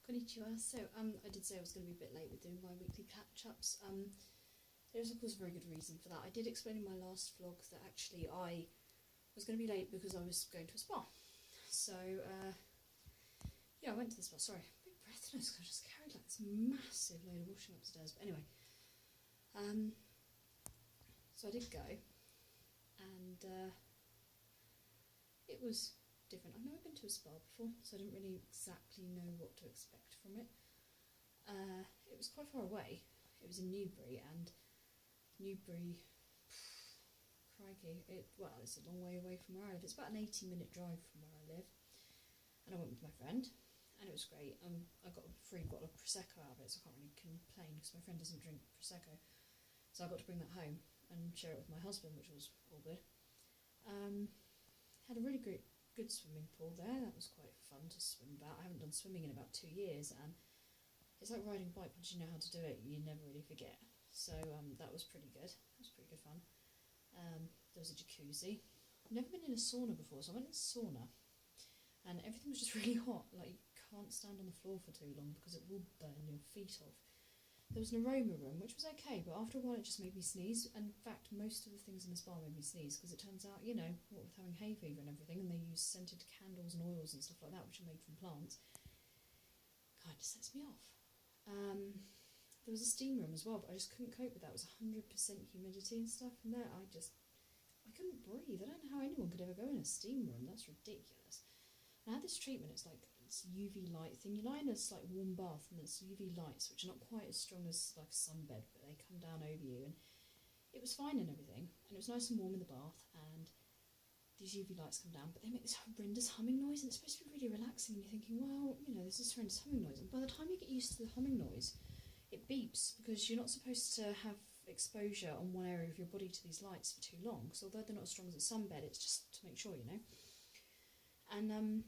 Konnichiwa. So, I did say I was going to be a bit late with doing my weekly catch-ups. There's of course a very good reason for that. I did explain in my last vlog that actually I was going to be late because I was going to a spa. So, yeah, I went to the spa. Sorry, a bit breathless because I just carried like this massive load of washing upstairs. But anyway, so I did go, and it was different. I've never been to a spa before, so I didn't really exactly know what to expect from it. It was quite far away. It was in Newbury, and Newbury, crikey, it's a long way away from where I live. It's about an 80-minute drive from where I live, and I went with my friend, and it was great. I got a free bottle of Prosecco out of it, so I can't really complain because my friend doesn't drink Prosecco, so I got to bring that home and share it with my husband, which was all good. Had a really good swimming pool there. That was quite fun to swim about. I haven't done swimming in about 2 years, and it's like riding a bike. Once you know how to do it, you never really forget. So that was pretty good. That was pretty good fun. There was a jacuzzi. I've never been in a sauna before, so I went in a sauna, and everything was just really hot. Like, you can't stand on the floor for too long because it will burn your feet off. There was an aroma room, which was okay, but after a while it just made me sneeze. And in fact, most of the things in the spa made me sneeze, because it turns out, you know, what with having hay fever and everything, and they use scented candles and oils and stuff like that, which are made from plants, kind of sets me off. There was a steam room as well, but I just couldn't cope with that. It was 100% humidity and stuff in there. I couldn't breathe. I don't know how anyone could ever go in a steam room. That's ridiculous. And I had this treatment. It's like this UV light thing. You lie in a like warm bath, and there's UV lights, which are not quite as strong as like a sunbed, but they come down over you. And it was fine and everything, and it was nice and warm in the bath. And these UV lights come down, but they make this horrendous humming noise, and it's supposed to be really relaxing. And you're thinking, well, you know, this is horrendous humming noise. And by the time you get used to the humming noise, it beeps, because you're not supposed to have exposure on one area of your body to these lights for too long. So although they're not as strong as a sunbed, it's just to make sure, you know. And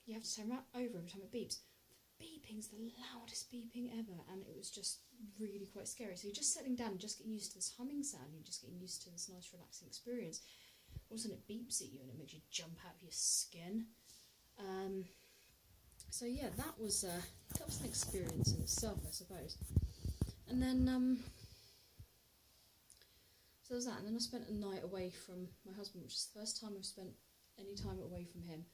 you have to turn right over every time it beeps. The beeping's the loudest beeping ever, and it was just really quite scary. So you're just settling down and just getting used to this humming sound. You're just getting used to this nice relaxing experience. All of a sudden it beeps at you and it makes you jump out of your skin. So yeah, that was an experience in itself, I suppose. And then so there was that, and then I spent a night away from my husband, which is the first time I've spent any time away from him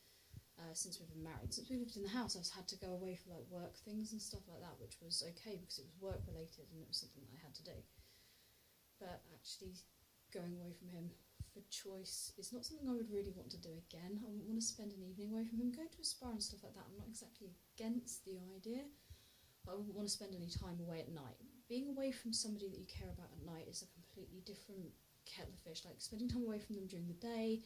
since we've been married. Since we lived in the house, I've had to go away for like work things and stuff like that, which was okay because it was work related and it was something that I had to do. But actually going away from him for choice is not something I would really want to do again. I wouldn't want to spend an evening away from him. Going to a spa and stuff like that, I'm not exactly against the idea, but I wouldn't want to spend any time away at night. Being away from somebody that you care about at night is a completely different kettle of fish. Like, spending time away from them during the day,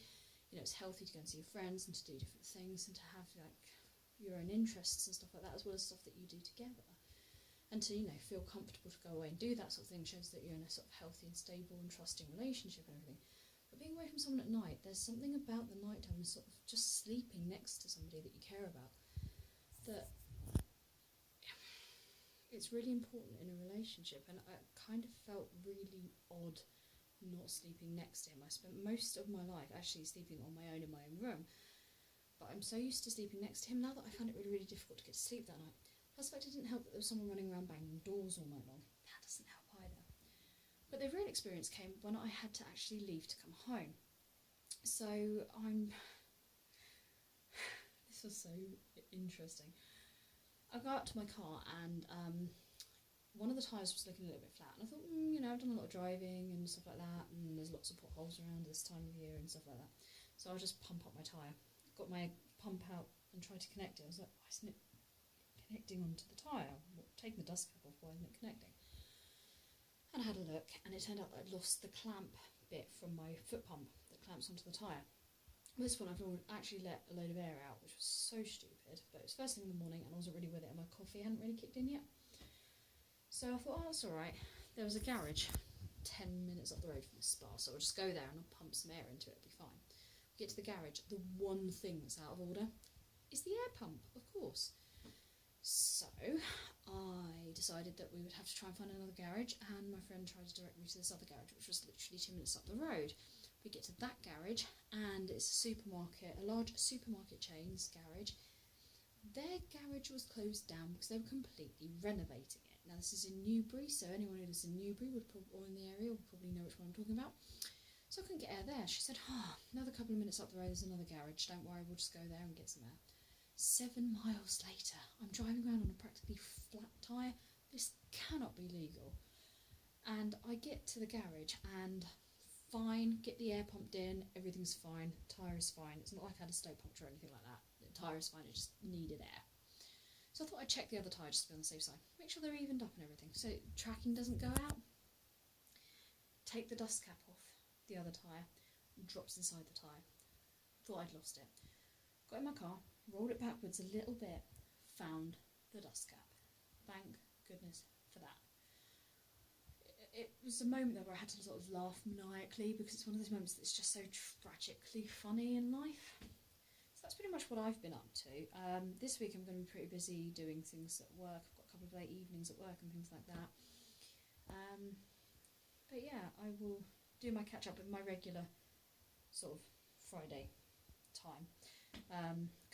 you know, it's healthy to go and see your friends and to do different things and to have like your own interests and stuff like that, as well as stuff that you do together. And to, you know, feel comfortable to go away and do that sort of thing shows that you're in a sort of healthy and stable and trusting relationship and everything. But being away from someone at night, there's something about the night time and sort of just sleeping next to somebody that you care about that it's really important in a relationship. And I kind of felt really odd not sleeping next to him. I spent most of my life actually sleeping on my own in my own room, but I'm so used to sleeping next to him now that I found it really, really difficult to get to sleep that night. Plus, the fact it didn't help that there was someone running around banging doors all night long. That doesn't help either. But the real experience came when I had to actually leave to come home. So this was so interesting. I got out to my car, and one of the tyres was looking a little bit flat, and I thought, you know, I've done a lot of driving and stuff like that, and there's lots of potholes around this time of year and stuff like that, so I'll just pump up my tyre. Got my pump out and tried to connect it. I was like, why isn't it connecting onto the tyre? Taking the dust cap off, why isn't it connecting? And I had a look, and it turned out that I'd lost the clamp bit from my foot pump that clamps onto the tyre. At this point, I've actually let a load of air out, which was so stupid, but it was first thing in the morning and I wasn't really with it, and my coffee hadn't really kicked in yet. So I thought, oh, that's alright. There was a garage 10 minutes up the road from the spa, so I'll just go there and I'll pump some air into it, it'll be fine. We get to the garage, the one thing that's out of order is the air pump, of course. So I decided that we would have to try and find another garage, and my friend tried to direct me to this other garage, which was literally 2 minutes up the road. We get to that garage, and it's a supermarket, a large supermarket chain's garage. Their garage garage was closed down because they were completely renovating it. Now this is in Newbury, so anyone who lives in Newbury or in the area would probably know which one I'm talking about. So I couldn't get air there. She said, another couple of minutes up the road there's another garage, don't worry, we'll just go there and get some air. 7 miles later, I'm driving around on a practically flat tyre. This cannot be legal. And I get to the garage and fine, get the air pumped in, everything's fine, tyre is fine. It's not like I had a stoke puncture or anything like that. The tyre is fine, it just needed air. So I thought I'd check the other tyre just to be on the safe side. Make sure they're evened up and everything, so tracking doesn't go out. Take the dust cap off the other tyre, drops inside the tyre. Thought I'd lost it. Got in my car, rolled it backwards a little bit, found the dust cap. Thank goodness for that. It was a moment though where I had to sort of laugh maniacally because it's one of those moments that's just so tragically funny in life. So that's pretty much what I've been up to. This week I'm going to be pretty busy doing things at work. I've got a couple of late evenings at work and things like that. But yeah, I will do my catch up with my regular sort of Friday time.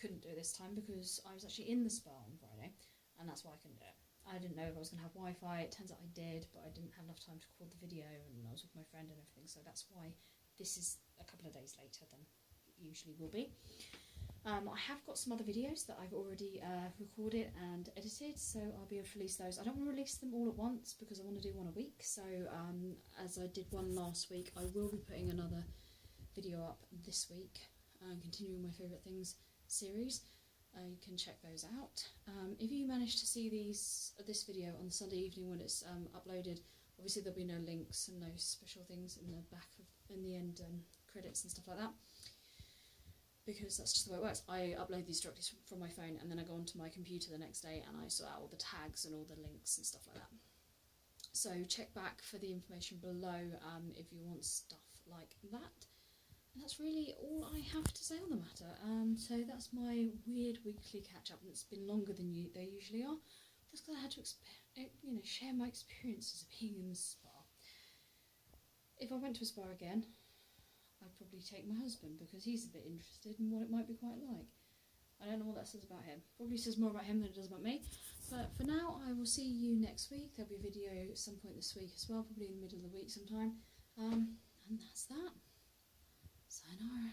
Couldn't do it this time because I was actually in the spa on Friday, and that's why I couldn't do it. I didn't know if I was going to have Wi-Fi. It turns out I did, but I didn't have enough time to record the video, and I was with my friend and everything, so that's why this is a couple of days later than it usually will be. I have got some other videos that I've already recorded and edited, so I'll be able to release those. I don't want to release them all at once because I want to do one a week, so as I did one last week, I will be putting another video up this week, continuing my favourite things series. You can check those out. If you manage to see this video on Sunday evening when it's uploaded, obviously there'll be no links and no special things in the back of, in the end credits and stuff like that, because that's just the way it works. I upload these directly from my phone and then I go onto my computer the next day and I sort out all the tags and all the links and stuff like that. So check back for the information below if you want stuff like that. And that's really all I have to say on the matter. So that's my weird weekly catch-up, and it's been longer than they usually are. That's because I had to share my experiences of being in the spa. If I went to a spa again, I'd probably take my husband because he's a bit interested in what it might be quite like. I don't know what that says about him. Probably says more about him than it does about me. But for now, I will see you next week. There'll be a video at some point this week as well, probably in the middle of the week sometime. And that's that. Sayonara.